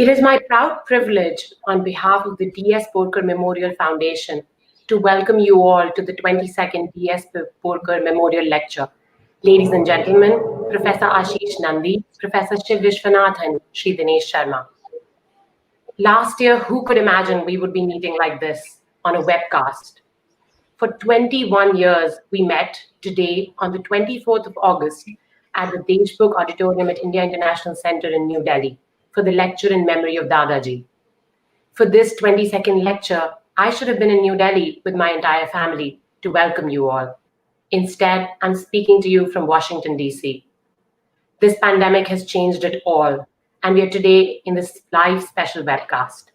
It is my proud privilege on behalf of the D.S. Borker Memorial Foundation to welcome you all to the 22nd D.S. Borker Memorial Lecture. Ladies and gentlemen, Professor Ashis Nandy, Professor Shiv Visvanathan, Shri Dinesh Sharma. Last year, who could imagine we would be meeting like this on a webcast? For 21 years, we met today on the 24th of August at the Deshbuk Auditorium at India International Center in New Delhi for the lecture in memory of Dadaji. For this 22nd lecture, I should have been in New Delhi with my entire family to welcome you all. Instead, I'm speaking to you from Washington, D.C. This pandemic has changed it all, and we are today in this live special webcast.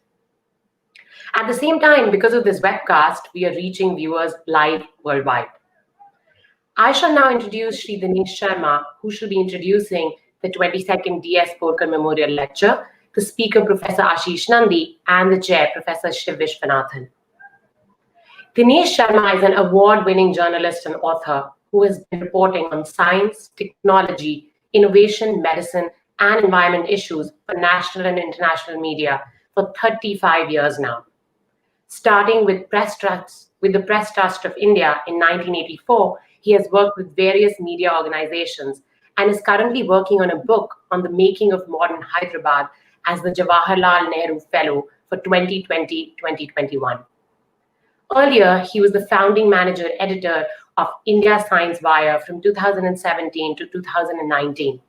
At the same time, because of this webcast, we are reaching viewers live worldwide. I shall now introduce Shri Dinesh Sharma, who shall be introducing the 22nd D.S. Borker Memorial Lecture, the speaker, Professor Ashis Nandy, and the chair, Professor Shiv Visvanathan. Dinesh Sharma is an award-winning journalist and author who has been reporting on science, technology, innovation, medicine, and environment issues for national and international media for 35 years now. Starting with the Press Trust of India in 1984, he has worked with various media organizations and is currently working on a book on the making of modern Hyderabad as the Jawaharlal Nehru Fellow for 2020-2021. Earlier, he was the founding manager editor of India Science Wire from 2017 to 2019.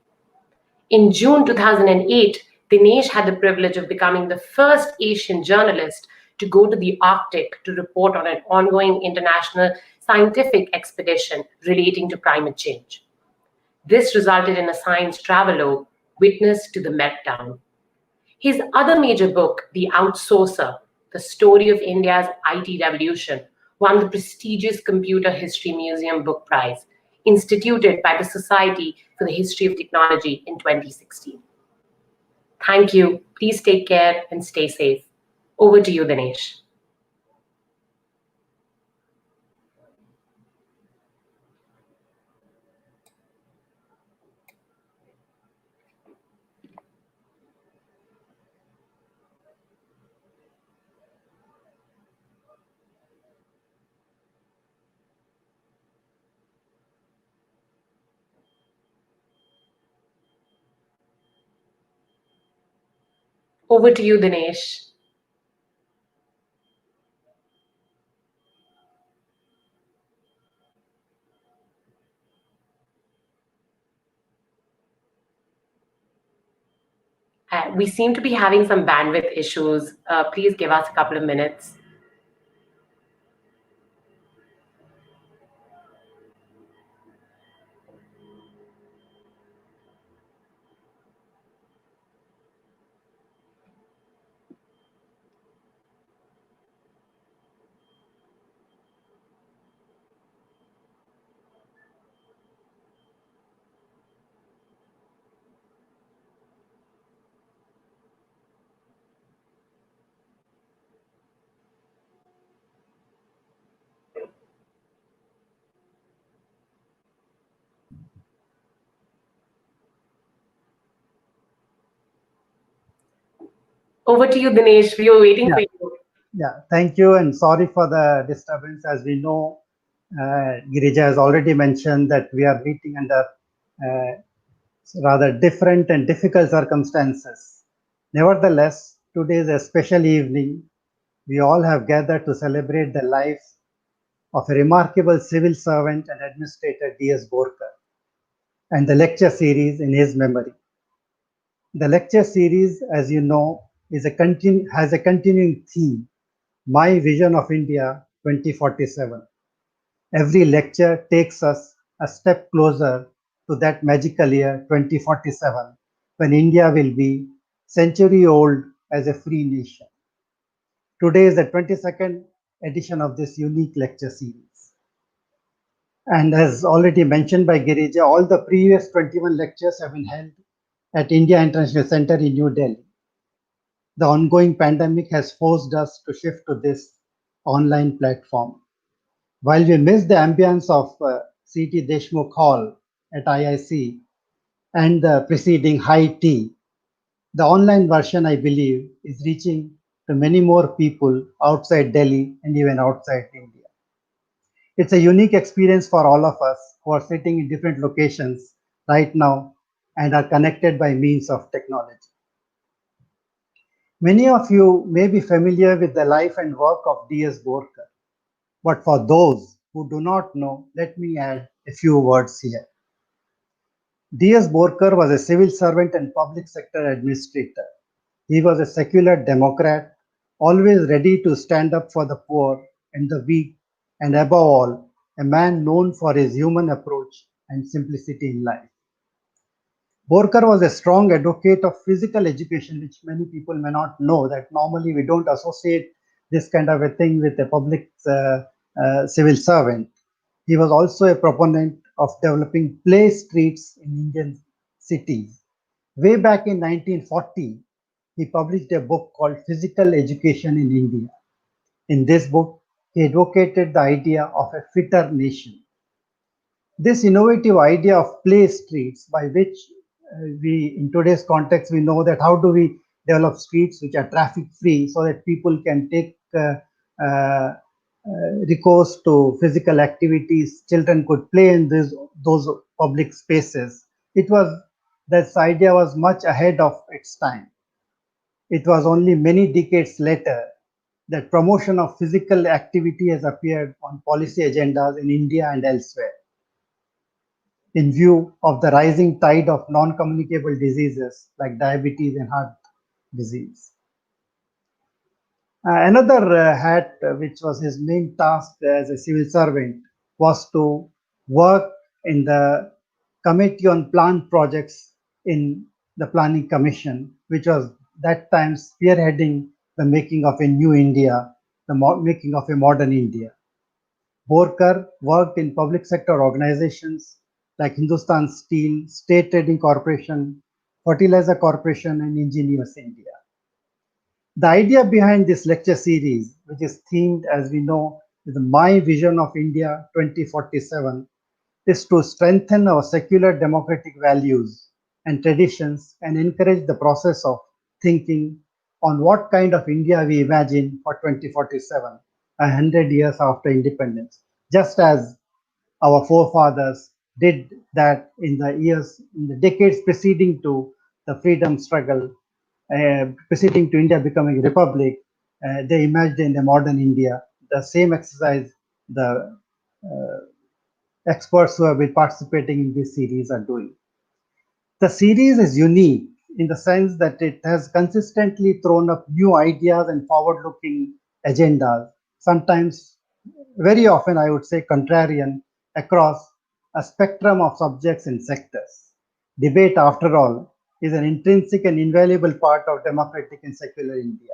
In June 2008, Dinesh had the privilege of becoming the first Asian journalist to go to the Arctic to report on an ongoing international scientific expedition relating to climate change. This resulted in a science travelogue, Witness to the Meltdown. His other major book, The Outsourcer, The Story of India's IT Revolution, won the prestigious Computer History Museum Book Prize, instituted by the Society for the History of Technology in 2016. Thank you. Please take care and stay safe. Over to you, Dinesh. Over to you, Dinesh. We seem to be having some bandwidth issues. Please give us a couple of minutes. Over to you, Dinesh. We were waiting for you. Yeah, thank you, and sorry for the disturbance. As we know, Girija has already mentioned that we are meeting under rather different and difficult circumstances. Nevertheless, today is a special evening. We all have gathered to celebrate the life of a remarkable civil servant and administrator, D.S. Borker, and the lecture series in his memory. The lecture series, as you know, has a continuing theme, My Vision of India 2047. Every lecture takes us a step closer to that magical year 2047, when India will be century old as a free nation. Today is the 22nd edition of this unique lecture series. And as already mentioned by Girija, all the previous 21 lectures have been held at India International Center in New Delhi. The ongoing pandemic has forced us to shift to this online platform. While we miss the ambience of C.T. Deshmukh Hall at IIC and the preceding high tea, The online version, I believe, is reaching to many more people outside Delhi and even outside India. It's a unique experience for all of us who are sitting in different locations right now and are connected by means of technology. Many of you may be familiar with the life and work of D.S. Borker, but for those who do not know, let me add a few words here. D.S. Borker was a civil servant and public sector administrator. He was a secular Democrat, always ready to stand up for the poor and the weak, and above all, a man known for his human approach and simplicity in life. Borker was a strong advocate of physical education, which many people may not know that normally we don't associate this kind of a thing with a public civil servant. He was also a proponent of developing play streets in Indian cities. Way back in 1940, he published a book called Physical Education in India. In this book, he advocated the idea of a fitter nation. This innovative idea of play streets, by which in today's context, we know that how do we develop streets which are traffic free so that people can take recourse to physical activities, children could play in those public spaces. This idea was much ahead of its time. It was only many decades later that promotion of physical activity has appeared on policy agendas in India and elsewhere. In view of the rising tide of non-communicable diseases like diabetes and heart disease. Another hat, which was his main task as a civil servant, was to work in the Committee on Planned Projects in the Planning Commission, which was that time spearheading the making of a new India, the making of a modern India. Borker worked in public sector organizations like Hindustan Steel, State Trading Corporation, Fertilizer Corporation, and Engineers India. The idea behind this lecture series, which is themed, as we know, with My Vision of India 2047, is to strengthen our secular democratic values and traditions and encourage the process of thinking on what kind of India we imagine for 2047, 100 years after independence, just as our forefathers did that in the decades preceding to the freedom struggle, preceding to India becoming a republic. They imagined a modern India. The same exercise the experts who have been participating in this series are doing. The series is unique in the sense that it has consistently thrown up new ideas and forward-looking agendas, sometimes, very often, I would say, contrarian, across a spectrum of subjects and sectors. Debate, after all, is an intrinsic and invaluable part of democratic and secular India.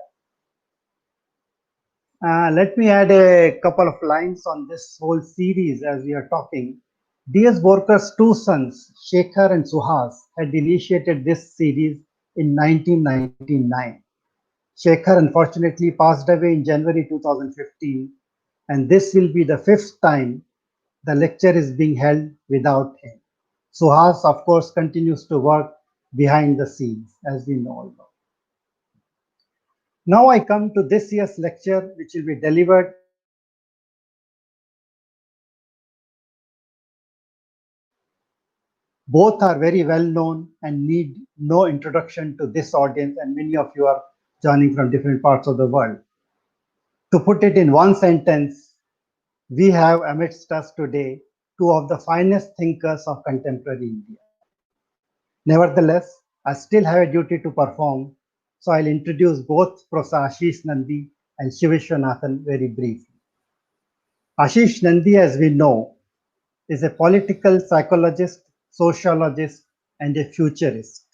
Let me add a couple of lines on this whole series as we are talking. D.S. Borker's two sons, Shekhar and Suhas, had initiated this series in 1999. Shekhar unfortunately passed away in January 2015, and this will be the fifth time the lecture is being held without him. Suhas, of course, continues to work behind the scenes, as we know. Now I come to this year's lecture, which will be delivered both are very well known and need no introduction to this audience, and many of you are joining from different parts of the world. To put it in one sentence, we have amidst us today two of the finest thinkers of contemporary India. Nevertheless, I still have a duty to perform, so I'll introduce both Professor Ashis Nandy and Shiv Visvanathan very briefly. Ashis Nandy, as we know, is a political psychologist, sociologist, and a futurist.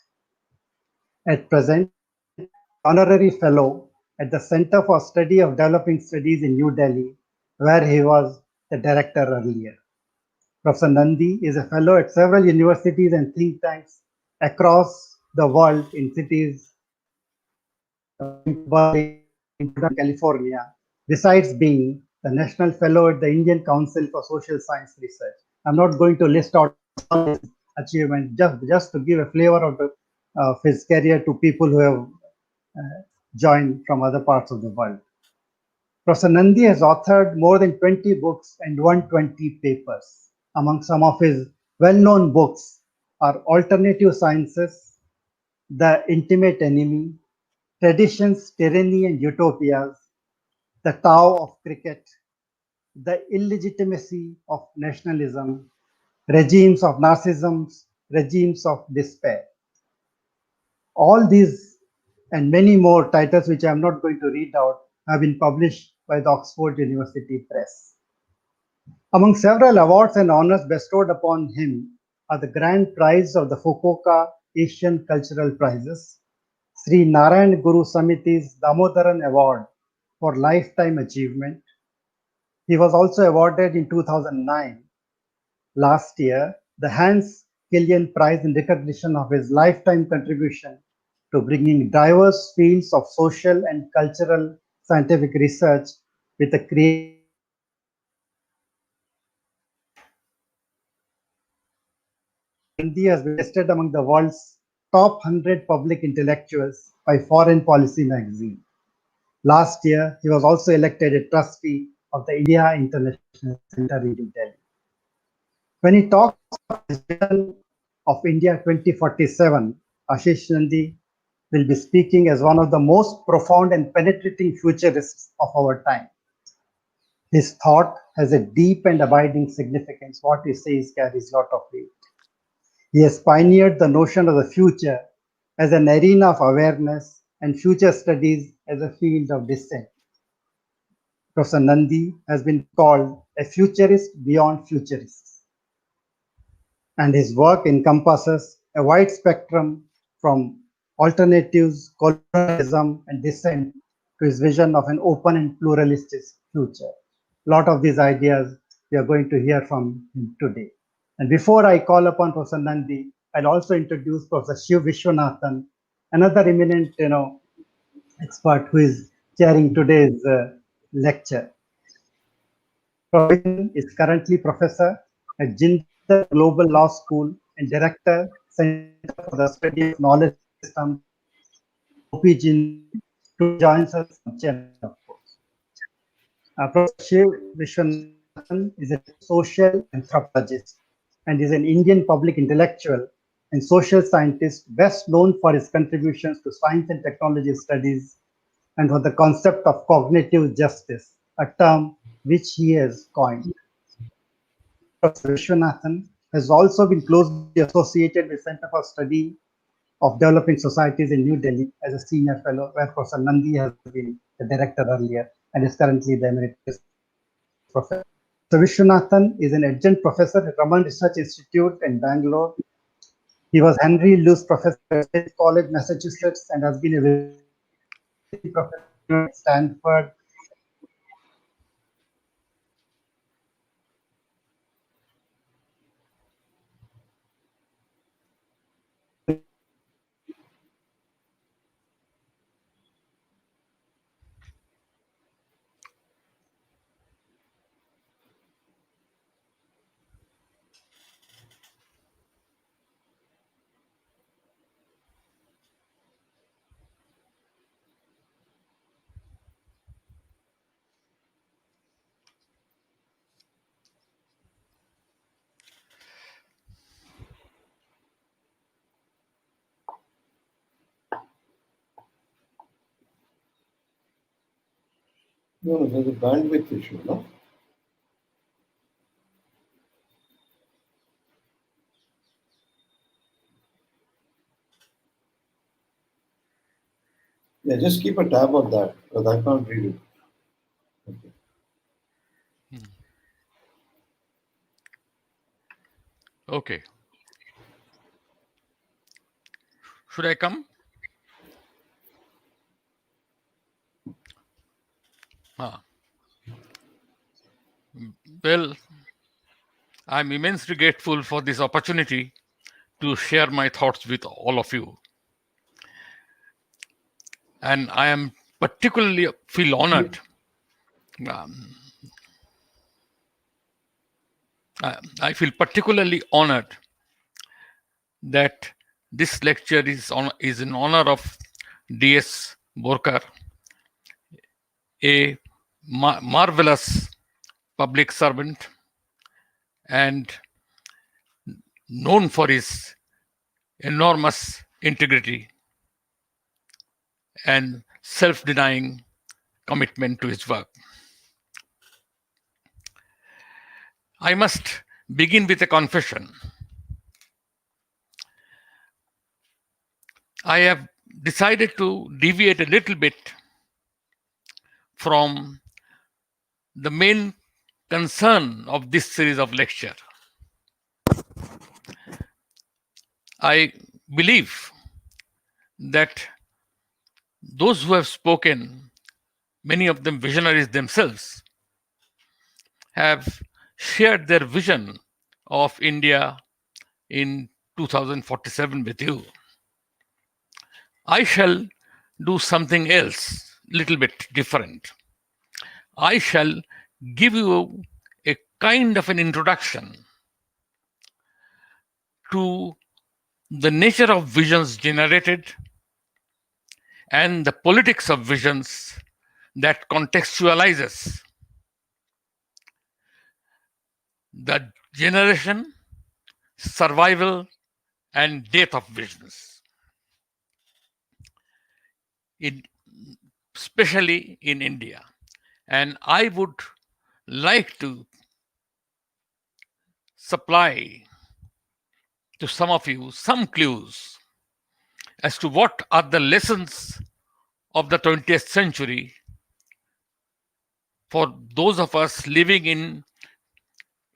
At present, he is an honorary fellow at the Center for Study of Developing Studies in New Delhi, where he was the director earlier. Professor Nandy is a fellow at several universities and think tanks across the world in cities including Berlin, California, besides being the National Fellow at the Indian Council for Social Science Research. I'm not going to list out all his achievements, just to give a flavor of his career to people who have joined from other parts of the world. Professor Nandy has authored more than 20 books and 120 papers. Among some of his well-known books are Alternative Sciences, The Intimate Enemy, Traditions, Tyranny and Utopias, The Tao of Cricket, The Illegitimacy of Nationalism, Regimes of Narcissism, Regimes of Despair. All these and many more titles, which I'm not going to read out, have been published by the Oxford University Press. Among several awards and honors bestowed upon him are the Grand Prize of the Fukuoka Asian Cultural Prizes, Sri Narayan Guru Samiti's Damodaran Award for Lifetime Achievement. He was also awarded in 2009, last year, the Hans Killian Prize in recognition of his lifetime contribution to bringing diverse fields of social and cultural scientific research with a creative Gandhi has been listed among the world's top 100 public intellectuals by Foreign Policy magazine. Last year, he was also elected a trustee of the India International Center in New Delhi. When he talks about his vision of India 2047, Ashis Nandy will be speaking as one of the most profound and penetrating futurists of our time. His thought has a deep and abiding significance. What he says carries a lot of weight. He has pioneered the notion of the future as an arena of awareness and future studies as a field of dissent. Professor Nandy has been called a futurist beyond futurists, and his work encompasses a wide spectrum from alternatives, colonialism, and dissent to his vision of an open and pluralistic future. A lot of these ideas we are going to hear from him today. And before I call upon Professor Nandy, I'll also introduce Professor Shiv Visvanathan, another eminent expert who is chairing today's lecture. Professor is currently professor at Jindal Global Law School and director, Center for the Study of Knowledge Systems, OP Jindal, who joins us from Chennai, of course. Professor Shiv Visvanathan is a social anthropologist and is an Indian public intellectual and social scientist best known for his contributions to science and technology studies and for the concept of cognitive justice, a term which he has coined. Professor Visvanathan has also been closely associated with Center for Study of Developing Societies in New Delhi as a senior fellow, where Professor Nandy has been the director earlier and is currently the emeritus professor. So Visvanathan is an adjunct professor at Raman Research Institute in Bangalore. He was Henry Luce Professor at State College, Massachusetts, and has been a visiting professor at Stanford. No, there's a bandwidth issue, no? Yeah, just keep a tab on that, because I can't read it. Okay. Should I come? Well, I'm immensely grateful for this opportunity to share my thoughts with all of you. And I am particularly feel honored. I feel particularly honored that This lecture is in honor of D.S. Borker, a marvelous public servant and known for his enormous integrity and self-denying commitment to his work. I must begin with a confession. I have decided to deviate a little bit from the main concern of this series of lecture. I believe that those who have spoken, many of them visionaries themselves, have shared their vision of India in 2047 with you. I shall do something else, little bit different. I shall give you a kind of an introduction to the nature of visions generated and the politics of visions that contextualizes the generation, survival, and death of visions, especially in India. And I would like to supply to some of you some clues as to what are the lessons of the 20th century for those of us living in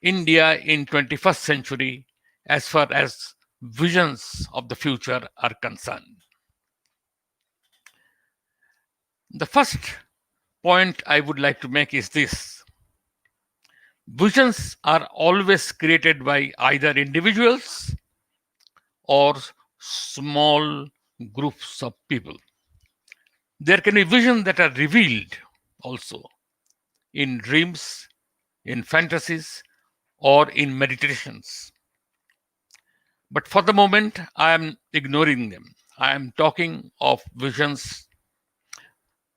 India in 21st century as far as visions of the future are concerned. The first point I would like to make is this. Visions are always created by either individuals or small groups of people. There can be visions that are revealed also in dreams, in fantasies, or in meditations. But for the moment, I am ignoring them. I am talking of visions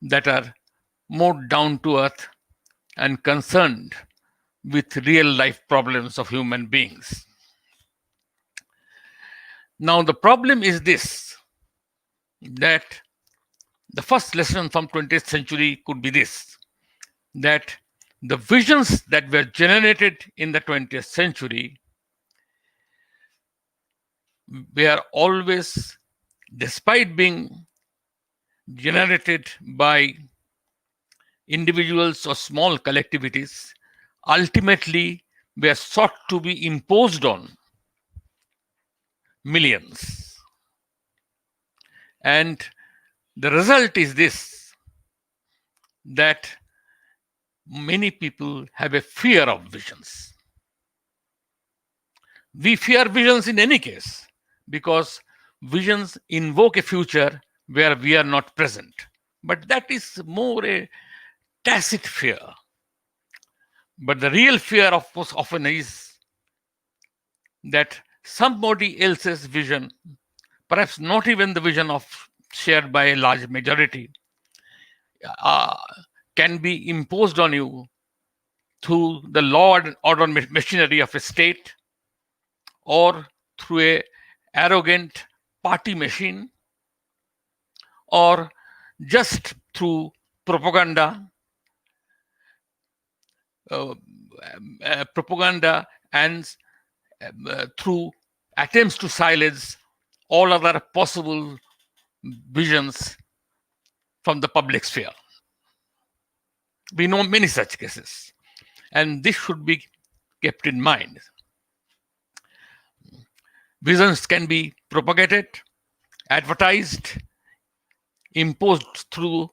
that are more down to earth and concerned with real life problems of human beings. Now, the problem is this, that the first lesson from 20th century could be this, that the visions that were generated in the 20th century were always, despite being generated by individuals or small collectivities, ultimately were sought to be imposed on millions. And the result is this, that many people have a fear of visions. We fear visions in any case because visions invoke a future where we are not present. But that is more a tacit fear. But the real fear, of course, often is that somebody else's vision, perhaps not even the vision shared by a large majority, can be imposed on you through the law and order machinery of a state or through a arrogant party machine or just through propaganda, and through attempts to silence all other possible visions from the public sphere. We know many such cases, and this should be kept in mind. Visions can be propagated, advertised, imposed through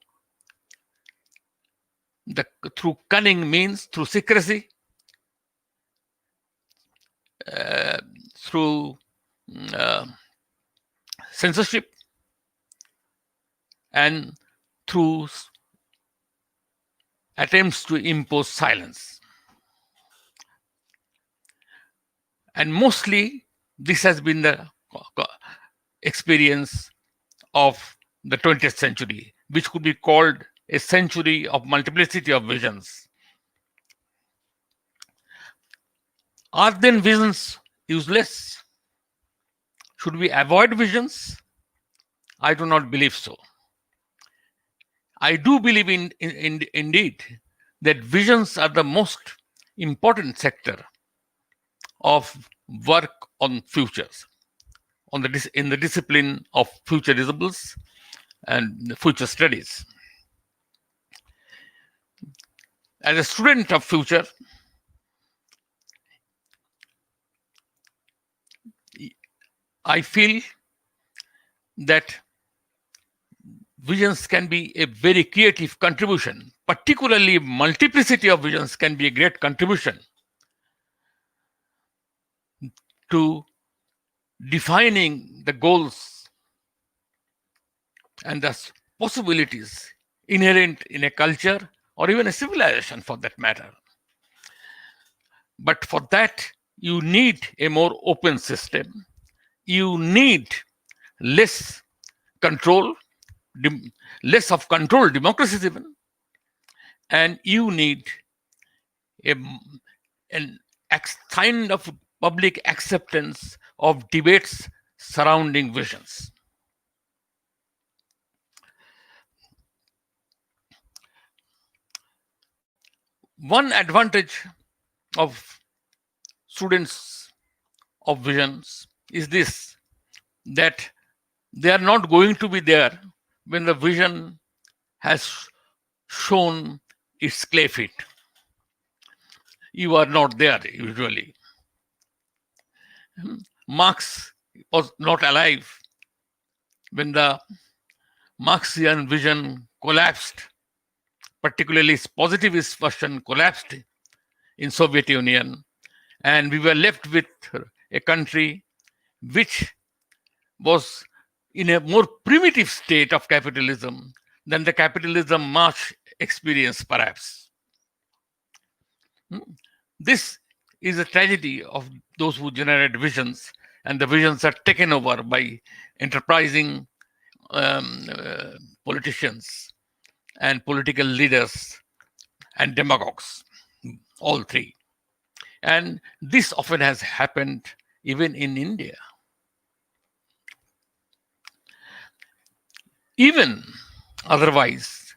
cunning means, through secrecy, through censorship, and through attempts to impose silence. And mostly this has been experience of the 20th century, which could be called a century of multiplicity of visions. Are then visions useless? Should we avoid visions? I do not believe so. I do believe indeed that visions are the most important sector of work on futures, in the discipline of futurisms and future studies. As a student of future, I feel that visions can be a very creative contribution. Particularly, multiplicity of visions can be a great contribution to defining the goals and the possibilities inherent in a culture or even a civilization for that matter. But for that, you need a more open system. You need less control, less of control, democracy even, and you need an kind of public acceptance of debates surrounding visions. One advantage of students of visions is this, that they are not going to be there when the vision has shown its clay feet. You are not there usually. Marx was not alive when the Marxian vision collapsed, particularly its positivist version collapsed in Soviet Union, and we were left with a country which was in a more primitive state of capitalism than the capitalism Marx experienced, perhaps. This is a tragedy of those who generate visions, and the visions are taken over by enterprising politicians and political leaders and demagogues, all three. And this often has happened even in India. Even otherwise,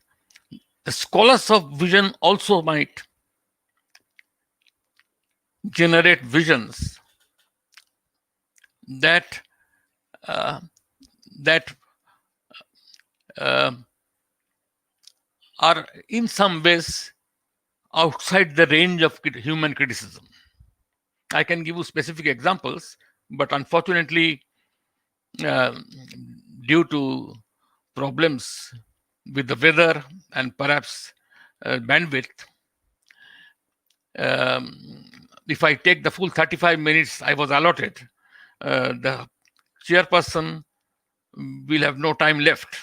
the scholars of vision also might generate visions that are in some ways outside the range of human criticism. I can give you specific examples, but unfortunately, due to problems with the weather and perhaps bandwidth, if I take the full 35 minutes I was allotted, the chairperson will have no time left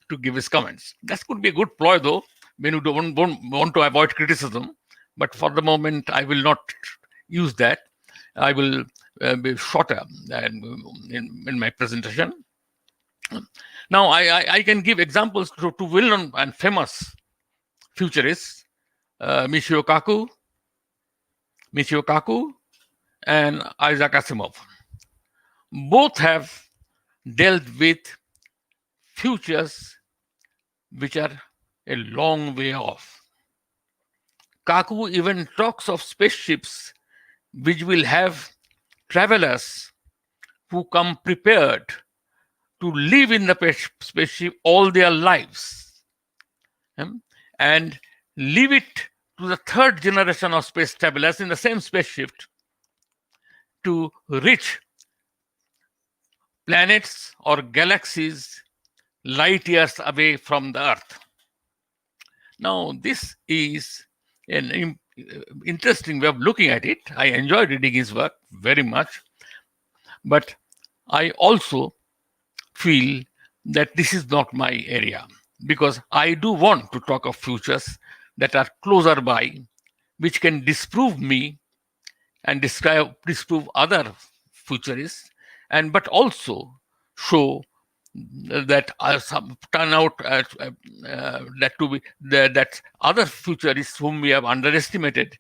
to give his comments. That could be a good ploy, though, when you don't want to avoid criticism. But for the moment, I will not use that. I will be shorter in my presentation. Now, I can give examples to well-known and famous futurists, Michio Kaku and Isaac Asimov. Both have dealt with futures which are a long way off. Kaku even talks of spaceships which will have travelers who come prepared to live in the spaceship all their lives, and leave it to the third generation of space travelers in the same spaceship to reach planets or galaxies light years away from the Earth. Now, this is an interesting way of looking at it. I enjoy reading his work very much, but I also feel that this is not my area, because I do want to talk of futures that are closer by, which can disprove me and disprove other futurists, but also show that turn out that other futurists whom we have underestimated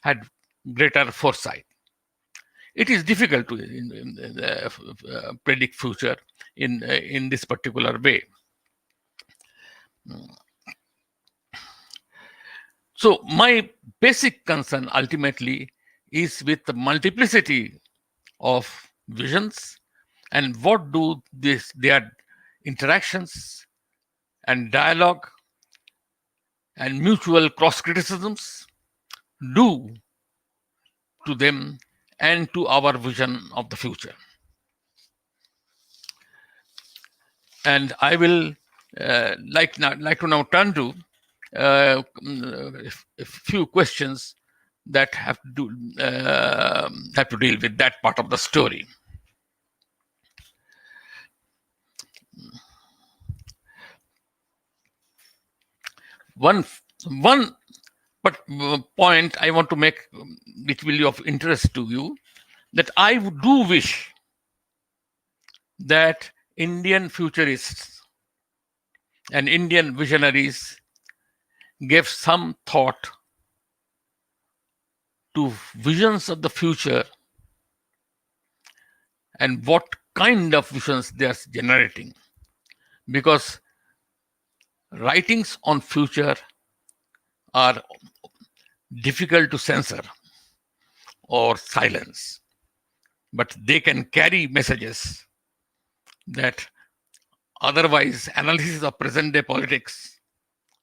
had greater foresight. It is difficult to predict future in this particular way. So my basic concern ultimately is with the multiplicity of visions and what do their interactions and dialogue and mutual cross criticisms do to them and to our vision of the future. And I will like to now turn to a few questions that have to deal with that part of the story. One point I want to make, which will be of interest to you, that I do wish that Indian futurists and Indian visionaries gave some thought to visions of the future and what kind of visions they are generating. Because writings on future are difficult to censor or silence, but they can carry messages that otherwise analysis of present day politics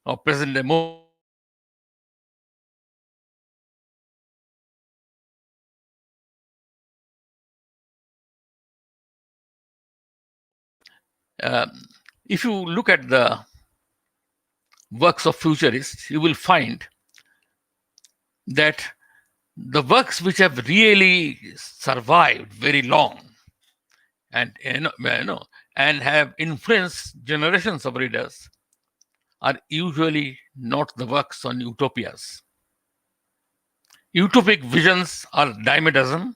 or present day if you look at the works of futurists, you will find that the works which have really survived very long and and have influenced generations of readers are usually not the works on utopias. Utopic visions are dime a dozen,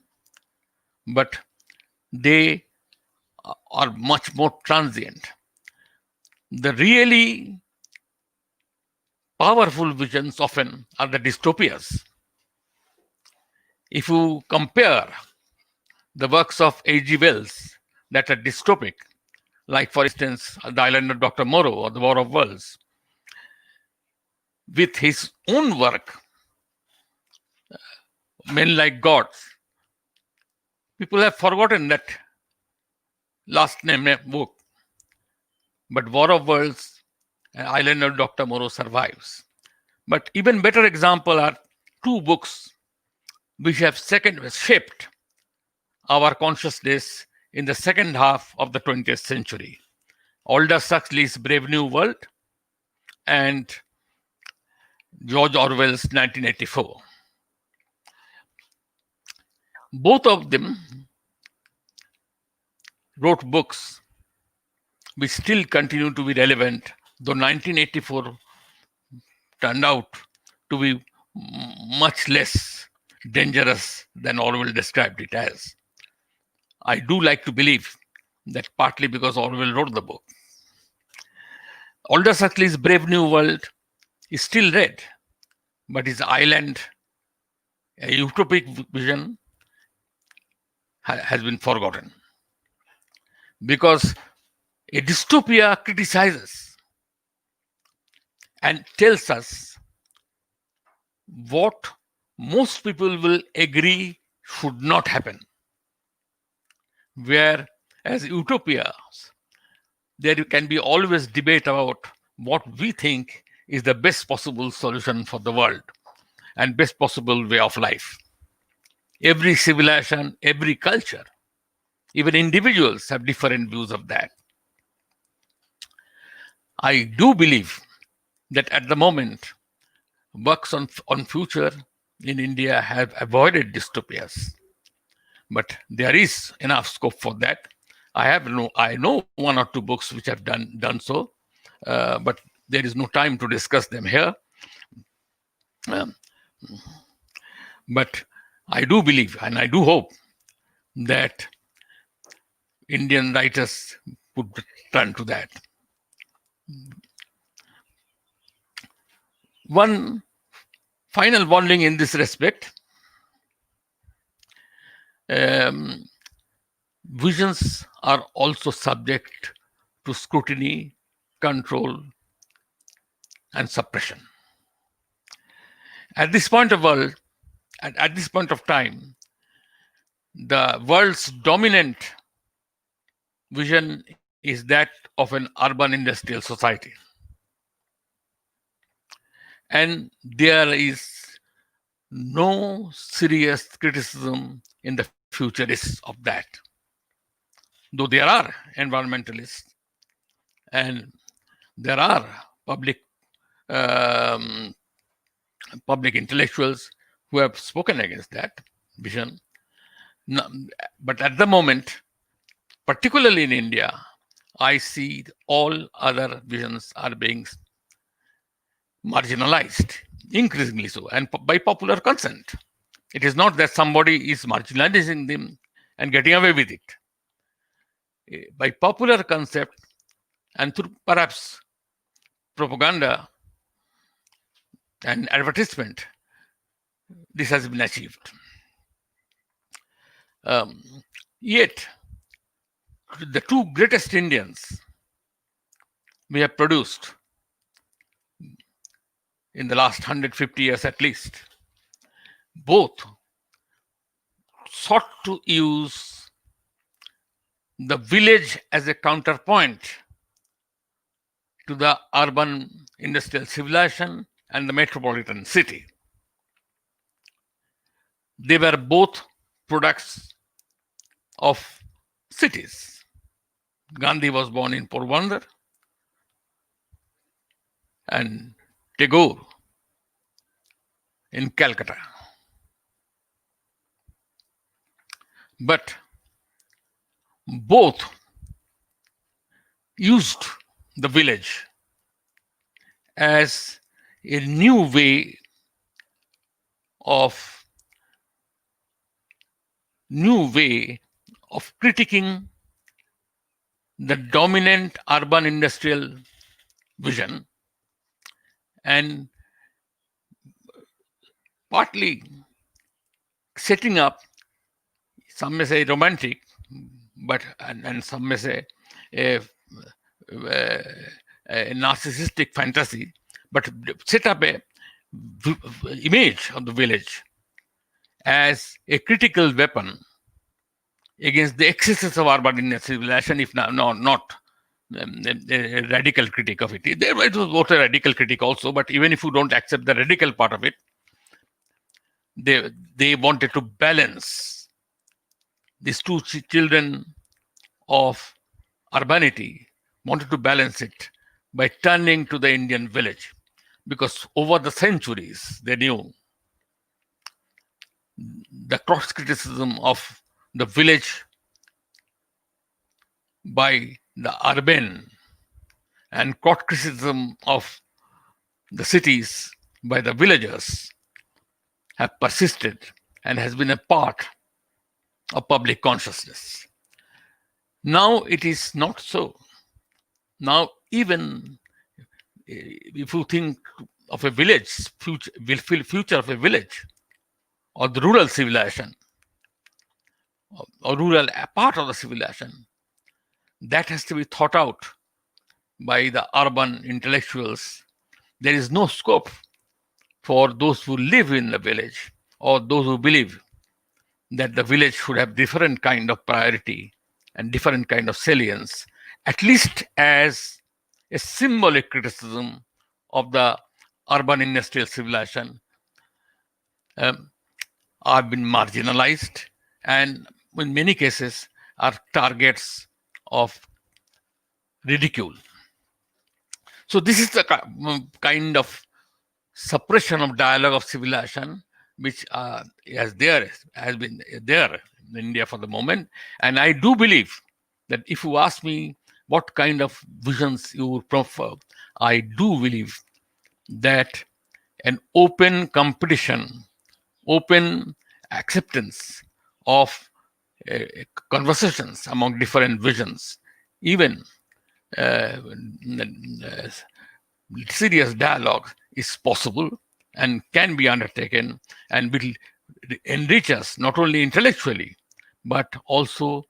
but they are much more transient. The really powerful visions often are the dystopias. If you compare the works of H.G. Wells that are dystopic, like for instance, The Island of Dr. Moreau or The War of Worlds, with his own work, Men Like Gods, people have forgotten that last name book. But War of Worlds and Island of Dr. Moreau survives. But even better example are two books which have shaped our consciousness in the second half of the 20th century. Aldous Huxley's Brave New World and George Orwell's 1984. Both of them wrote books which still continue to be relevant, though 1984 turned out to be much less dangerous than Orwell described it as. I do like to believe that partly because Orwell wrote the book. Aldous Huxley's Brave New World is still read, but his island, a utopic vision, has been forgotten. Because a dystopia criticizes and tells us what most people will agree should not happen. Whereas utopias, there can be always debate about what we think is the best possible solution for the world and best possible way of life. Every civilization, every culture, even individuals have different views of that. I do believe that at the moment, works on future in India have avoided dystopias. But there is enough scope for that. I know one or two books which have done so, but there is no time to discuss them here. But I do believe and I do hope that Indian writers would turn to that. One final warning in this respect: visions are also subject to scrutiny, control, and suppression. At this point of time, the world's dominant vision is that of an urban industrial society. And there is no serious criticism in the futurists of that. Though there are environmentalists and there are public intellectuals who have spoken against that vision. But at the moment, particularly in India, I see all other visions are being marginalized, increasingly so, and by popular consent. It is not that somebody is marginalizing them and getting away with it. By popular concept and through perhaps propaganda and advertisement, this has been achieved. Yet, the two greatest Indians we have produced in the last 150 years at least, both sought to use the village as a counterpoint to the urban industrial civilization and the metropolitan city. They were both products of cities. Gandhi was born in Porbandar and Tagore in Calcutta. But both used the village as a new way of critiquing the dominant urban industrial vision and partly setting up, some may say romantic, but and some may say a narcissistic fantasy, but set up a image of the village as a critical weapon against the excesses of urban industrial civilization, if not a radical critique of it. It was both a radical critique also, but even if you don't accept the radical part of it, they wanted to balance these two children of urbanity, wanted to balance it by turning to the Indian village, because over the centuries they knew the cross criticism of the village by the urban and cross criticism of the cities by the villagers have persisted and has been a part of public consciousness. Now it is not so. Now, even if you think of a village, future of a village, or the rural civilization, or rural part of the civilization, that has to be thought out by the urban intellectuals. There is no scope for those who live in the village or those who believe that the village should have different kind of priority and different kind of salience, at least as a symbolic criticism of the urban industrial civilization, are been marginalized and in many cases are targets of ridicule. So this is the kind of suppression of dialogue of civilization which has been there in India for the moment. And I do believe that if you ask me what kind of visions you would prefer, I do believe that an open competition, open acceptance of conversations among different visions, even serious dialogue is possible and can be undertaken and will enrich us not only intellectually but also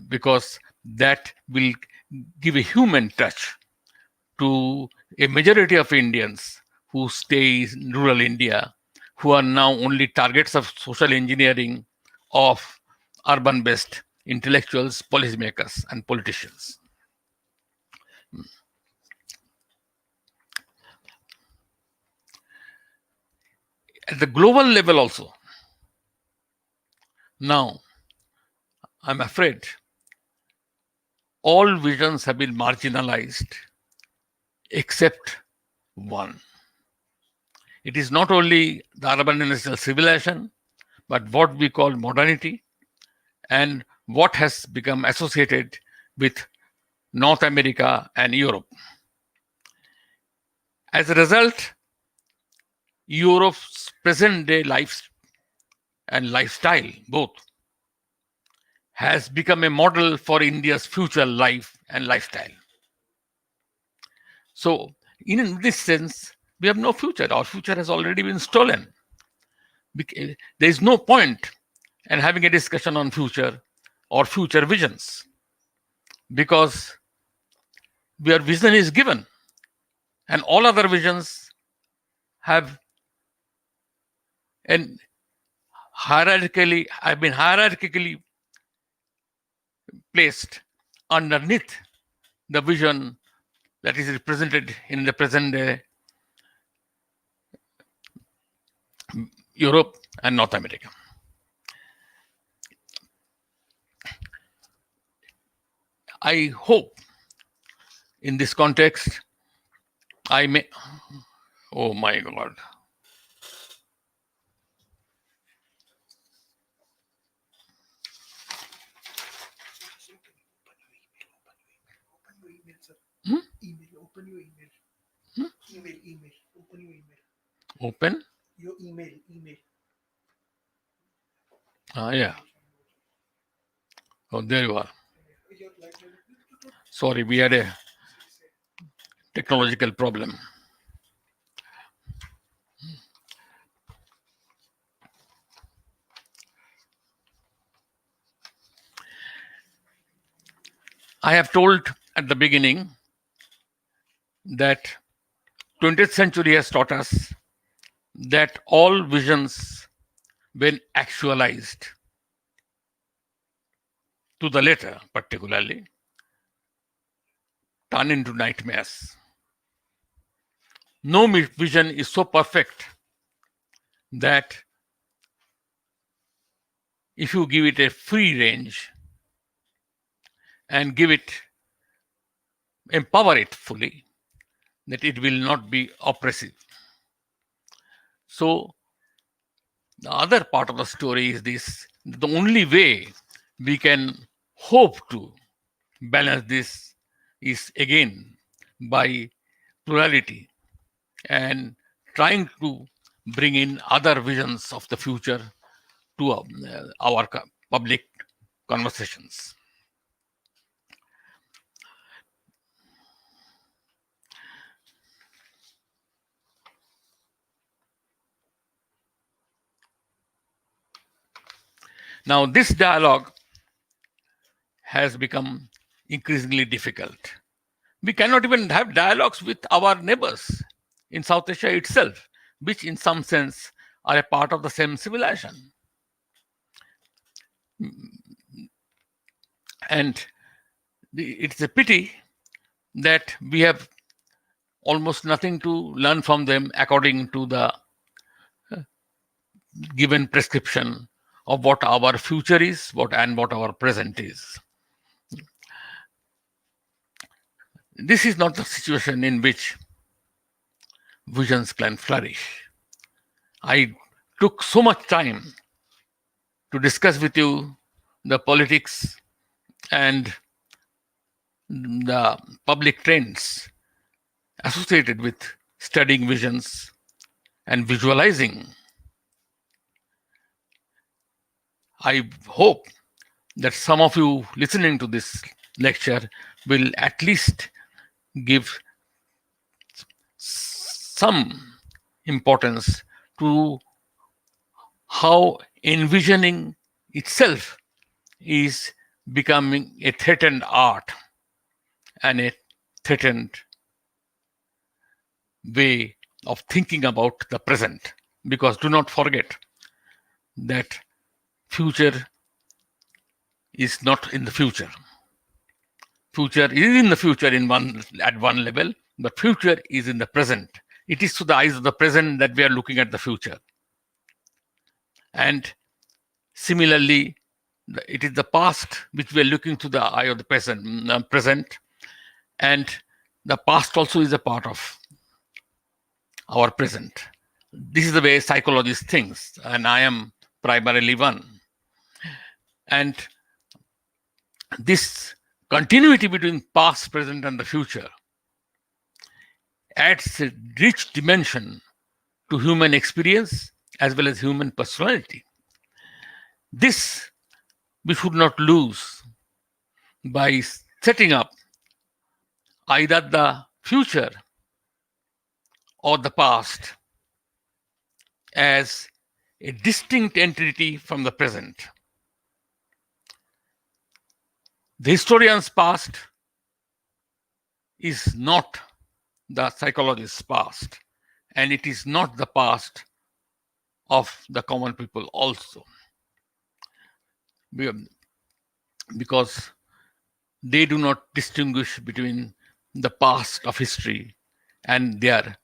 because that will give a human touch to a majority of Indians who stay in rural India, who are now only targets of social engineering of urban-based intellectuals, policymakers, and politicians. At the global level also, now, I'm afraid all visions have been marginalized except one. It is not only the urban industrial civilization, but what we call modernity and what has become associated with North America and Europe. As a result, Europe's present day life and lifestyle both has become a model for India's future life and lifestyle. So, in this sense, we have no future. Our future has already been stolen. There is no point in having a discussion on future or future visions because our vision is given and all other visions have been hierarchically placed underneath the vision that is represented in the present day Europe and North America. I hope in this context, I may, oh my God. Open your email. Email. Open your email. Open? Your email. Yeah. Oh, there you are. Sorry, we had a technological problem. I have told at the beginning that 20th century has taught us that all visions, when actualized to the letter particularly, turn into nightmares. No vision is so perfect that if you give it a free range and empower it fully, that it will not be oppressive. So the other part of the story is this: the only way we can hope to balance this is again by plurality and trying to bring in other visions of the future to our public conversations. Now, this dialogue has become increasingly difficult. We cannot even have dialogues with our neighbors in South Asia itself, which in some sense are a part of the same civilization. And it's a pity that we have almost nothing to learn from them according to the given prescription of what our future is, what our present is. This is not the situation in which visions can flourish. I took so much time to discuss with you the politics and the public trends associated with studying visions and visualizing I hope that some of you listening to this lecture will at least give some importance to how envisioning itself is becoming a threatened art and a threatened way of thinking about the present. Because do not forget that future is not in the future. Future is in the future at one level, but future is in the present. It is through the eyes of the present that we are looking at the future. And similarly, it is the past which we are looking through the eye of the present, and the past also is a part of our present. This is the way psychologists think, and I am primarily one. And this continuity between past, present, and the future adds a rich dimension to human experience as well as human personality. This we should not lose by setting up either the future or the past as a distinct entity from the present. The historian's past is not the psychologist's past, and it is not the past of the common people also. Because they do not distinguish between the past of history and their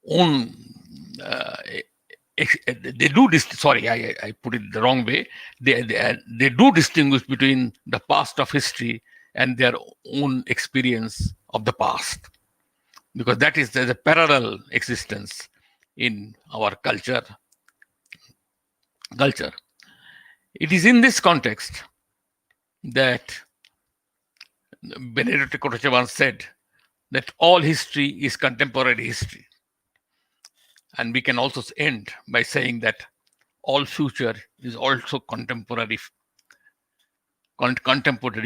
own they do sorry, I put it the wrong way. They do distinguish between the past of history and their own experience of the past, because that is there's a parallel existence in our culture. It is in this context that Benedetto Croce once said that all history is contemporary history. And we can also end by saying that all future is also contemporary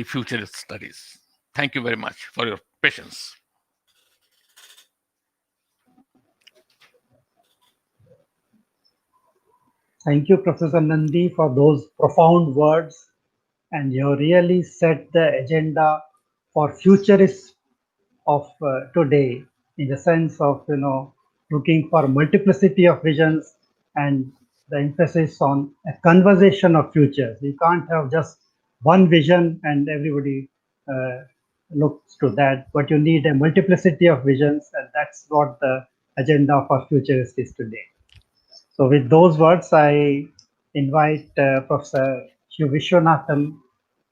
futurist studies. Thank you very much for your patience. Thank you, Professor Nandy, for those profound words. And you really set the agenda for futurists of today, in the sense of, looking for multiplicity of visions and the emphasis on a conversation of futures. You can't have just one vision and everybody looks to that, but you need a multiplicity of visions, and that's what the agenda for futurists is today. So with those words, I invite Professor Shiv Visvanathan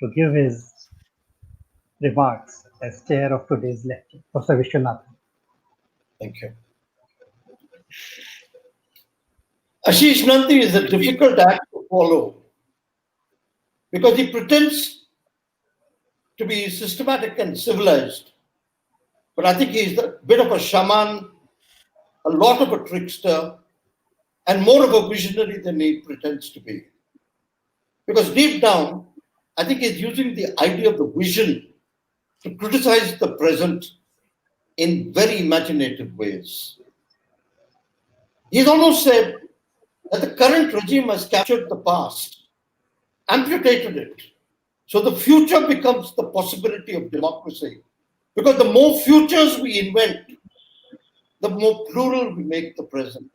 to give his remarks as chair of today's lecture. Professor Visvanathan. Thank you. Ashis Nandy is a difficult act to follow because he pretends to be systematic and civilized, but I think he's a bit of a shaman, a lot of a trickster, and more of a visionary than he pretends to be. Because deep down, I think he's using the idea of the vision to criticize the present in very imaginative ways. He's almost said that the current regime has captured the past, amputated it, so the future becomes the possibility of democracy. Because the more futures we invent, the more plural we make the present.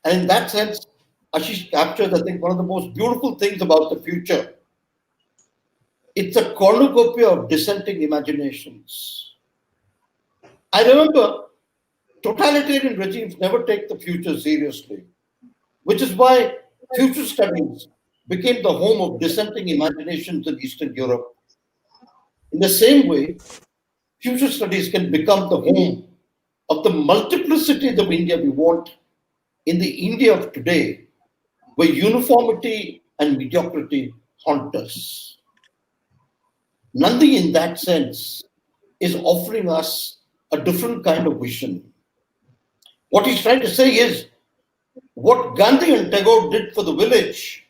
And in that sense, Ashish captures, I think, one of the most beautiful things about the future. It's a cornucopia of dissenting imaginations. I remember totalitarian regimes never take the future seriously, which is why future studies became the home of dissenting imaginations in Eastern Europe. In the same way, future studies can become the home of the multiplicities of India we want in the India of today, where uniformity and mediocrity haunt us. Nandy, in that sense, is offering us a different kind of vision. What he's trying to say is, what Gandhi and Tagore did for the village,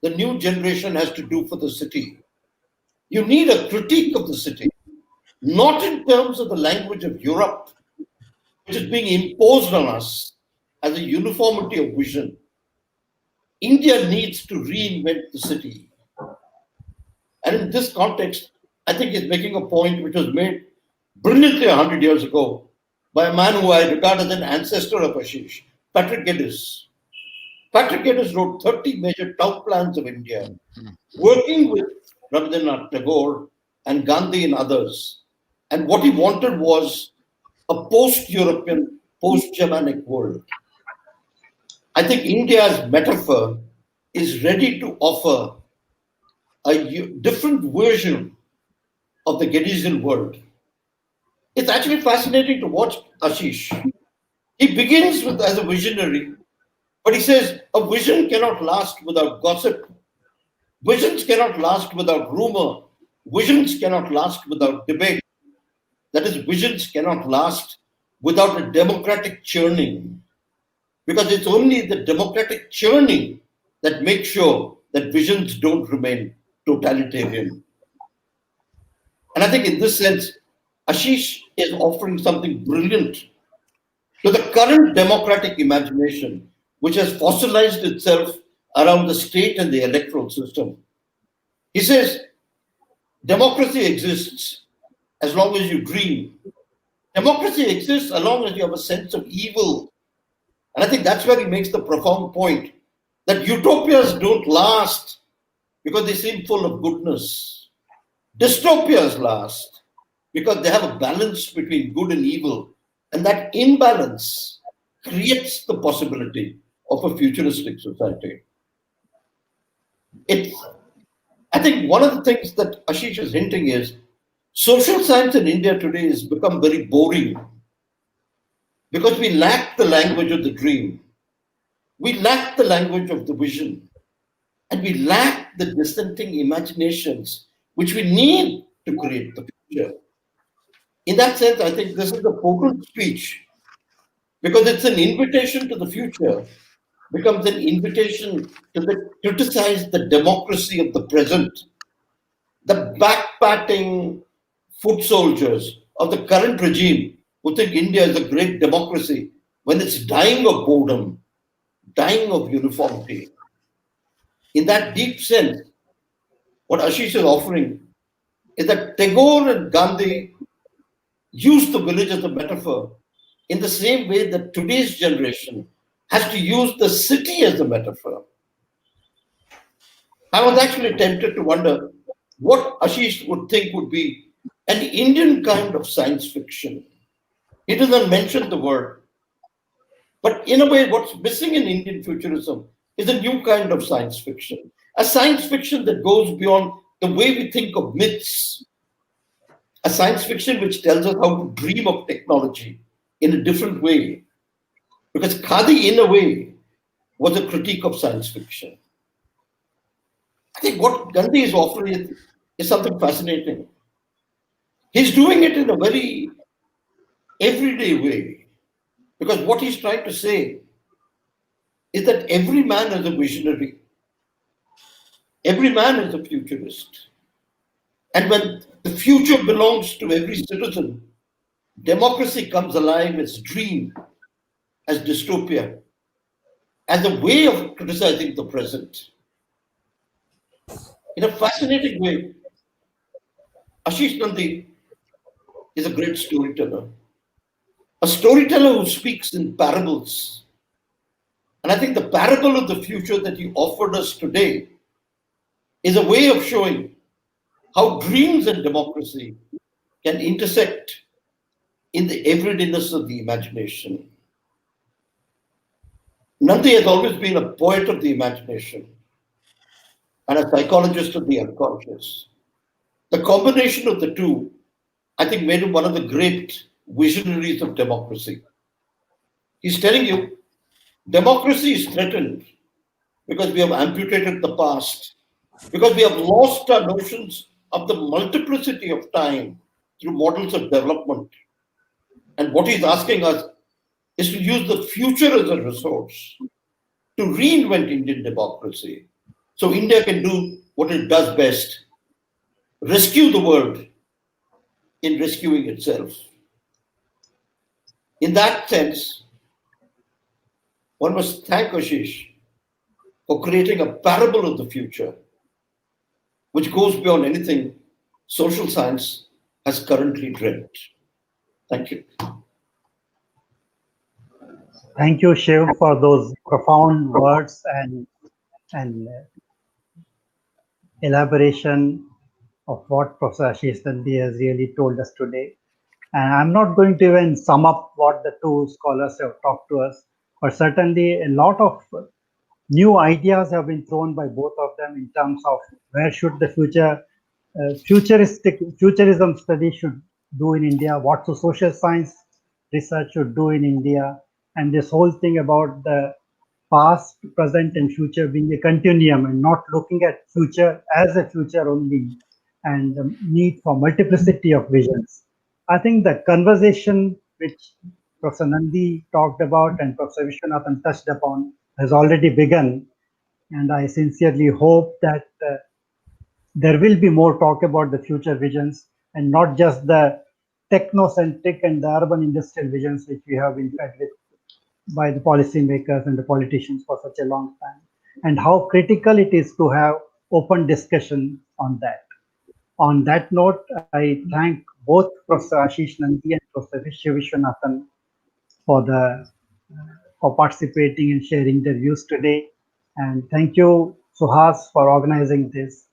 the new generation has to do for the city. You need a critique of the city, not in terms of the language of Europe, which is being imposed on us as a uniformity of vision. India needs to reinvent the city. And in this context, I think he's making a point which was made brilliantly 100 years ago by a man who I regard as an ancestor of Ashish, Patrick Geddes. Patrick Geddes wrote 30 major town plans of India, working with Rabindranath Tagore and Gandhi and others. And what he wanted was a post-European, post-Germanic world. I think India's metaphor is ready to offer a different version of the Geddesian world. It's actually fascinating to watch Ashish. He begins with as a visionary, but he says a vision cannot last without gossip. Visions cannot last without rumor. Visions cannot last without debate. That is, visions cannot last without a democratic churning. Because it's only the democratic churning that makes sure that visions don't remain totalitarian. And I think in this sense, Ashish is offering something brilliant to the current democratic imagination, which has fossilized itself around the state and the electoral system. He says, democracy exists as long as you dream. Democracy exists as long as you have a sense of evil. And I think that's where he makes the profound point that utopias don't last because they seem full of goodness. Dystopias last because they have a balance between good and evil. And that imbalance creates the possibility of a futuristic society. I think one of the things that Ashish is hinting is social science in India today has become very boring because we lack the language of the dream. We lack the language of the vision. And we lack the dissenting imaginations which we need to create the future. In that sense, I think this is a potent speech because it's an invitation to the future, becomes an invitation to criticize the democracy of the present, the backpatting foot soldiers of the current regime who think India is a great democracy when it's dying of boredom, dying of uniformity. In that deep sense, what Ashish is offering is that Tagore and Gandhi used the village as a metaphor in the same way that today's generation has to use the city as a metaphor. I was actually tempted to wonder what Ashish would think would be an Indian kind of science fiction. He doesn't mention the word. But in a way, what's missing in Indian futurism is a new kind of science fiction. A science fiction that goes beyond the way we think of myths. A science fiction which tells us how to dream of technology in a different way. Because Khadi, in a way, was a critique of science fiction. I think what Gandhi is offering is something fascinating. He's doing it in a very everyday way. Because what he's trying to say is that every man is a visionary. Every man is a futurist. And when the future belongs to every citizen, democracy comes alive as dream, as dystopia, as a way of criticizing the present. In a fascinating way, Ashis Nandy is a great storyteller. A storyteller who speaks in parables. And I think the parable of the future that he offered us today is a way of showing how dreams and democracy can intersect in the everydayness of the imagination. Nandy has always been a poet of the imagination and a psychologist of the unconscious. The combination of the two, I think, made him one of the great visionaries of democracy. He's telling you, democracy is threatened because we have amputated the past, because we have lost our notions of the multiplicity of time through models of development. And what he's asking us is to use the future as a resource to reinvent Indian democracy, So India can do what it does best, rescue the world in rescuing itself. In that sense, one must thank Ashish for creating a parable of the future which goes beyond anything social science has currently dreamt. Thank you. Thank you, Shiv, for those profound words and elaboration of what Professor Ashis Nandy has really told us today. And I'm not going to even sum up what the two scholars have talked to us, but certainly a lot of new ideas have been thrown by both of them in terms of where should the futurism study should do in India, what the social science research should do in India, and this whole thing about the past, present, and future being a continuum and not looking at future as a future only, and the need for multiplicity of visions. I think the conversation which Professor Nandy talked about and Professor Visvanathan touched upon has already begun, and I sincerely hope that there will be more talk about the future visions and not just the technocentric and the urban industrial visions which we have been fed with by the policymakers and the politicians for such a long time, and how critical it is to have open discussion on that. On that note, I thank both Professor Ashis Nandy and Professor Shiv Visvanathan for participating and sharing their views today. And thank you, Suhas, for organizing this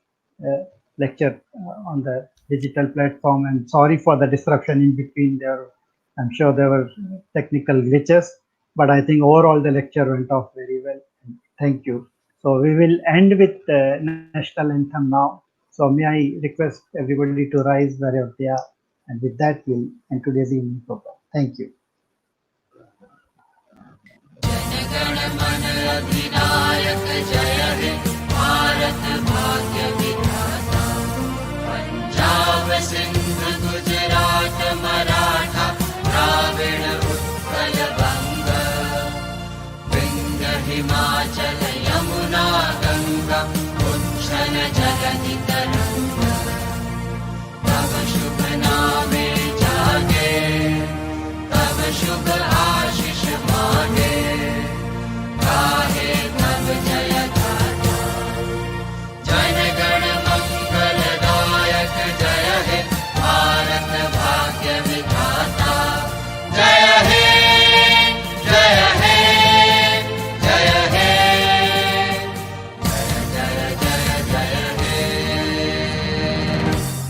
lecture on the digital platform. And sorry for the disruption in between there. I'm sure there were technical glitches, but I think overall the lecture went off very well. Thank you. So we will end with the national anthem now. So may I request everybody to rise wherever they are. And with that, we'll end today's evening program. Thank you. Sindhu Gujarat Maratha Dravid Utkal बंग विंध्य हिमाचल यमुना गंगा उच्छल जगति